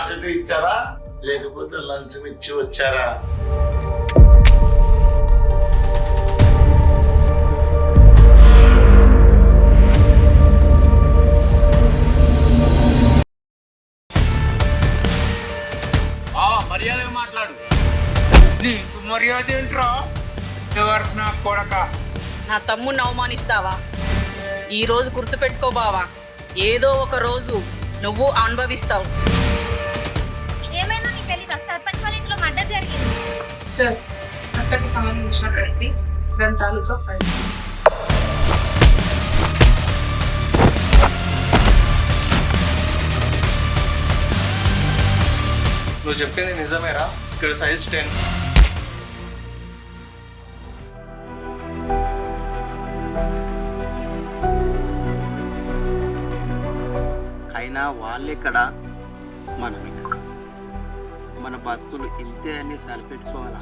Glass ఇచ్చారా లేకపోతే lunch ఇచ్చి వచ్చారా? మర్యాదగా మాట్లాడు. నీకు మర్యాద ఏంట్రా? రివర్స్ నా కొడక. నా తమ్ముడిని అవమానిస్తావా? ఈ రోజు గుర్తుపెట్టుకో బావా, ఏదో ఒక రోజు నువ్వు అనుభవిస్తావు. ఏమైనా నీకు తెలీదా? సర్పంచ్ వాళ్ళ ఇంట్లో మర్డర్ జరిగింది సార్. అక్కడికి సంబంధించిన కత్తి గ్రంథాలతో పడి నువ్వు చెప్పింది నిజమేరా? ఇక్కడ సైజ్ 10. అయినా వాళ్ళెక్కడ, మనం ఇక్కడ. మన బతుకులు ఇంతే అని సరిపెట్టుకోవాలా?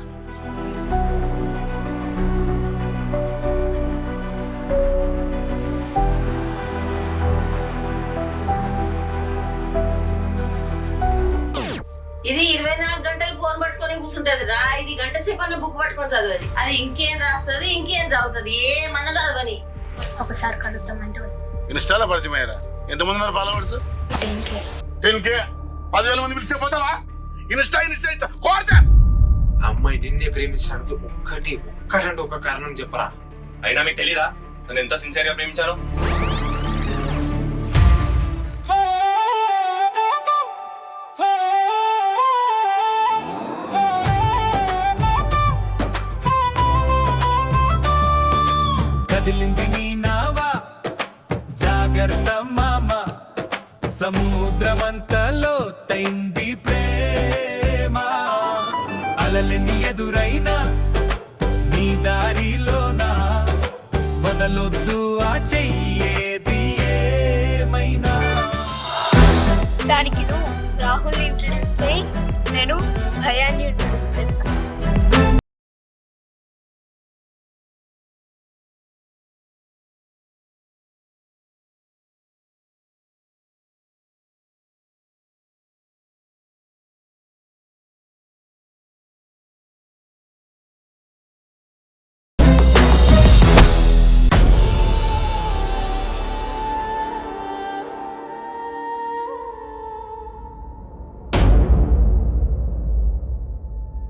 ఇది 24 గంటలు ఫోన్ పట్టుకొని కూర్చుంటది రా. 5 గంటల సేపు అన్న బుక్ పట్టుకొని చదవది. అది ఇంకేం రాస్తుంది, ఇంకేం చదువుతుంది, ఏమన్నా చదవని. ఒకసారి కలుద్దామంటే ఇన్స్టాలో పరిచయం అయ్యారా? ఎంతమంది ఉన్నారు ఫాలోవర్స్? 10K. 10,000 మంది పిలిచే పోతావా? ఇన్స్టా కోరతా. అమ్మాయి నిన్నే ప్రేమించడానికి ఒక్కటంటే ఒక కారణం చెప్పరా? అయినా మీకు తెలీదా నన్ను ఎంత సిన్సియర్ గా ప్రేమించాను? కదిలింది నీ నావా, జాగ్రత్త మామ, సముద్రమంతలో తైంది ప్రేమ. అలలని ఎదురైనా నీ దారిలోనా, వదలొద్దు ఆ చెయ్యేది ఏమైనా. దానికి నువ్వు రాహుల్ ఇంట్రడ్యూస్ చేయి, నేను భయాన్ని ఇంట్రడ్యూస్ చేస్తాను.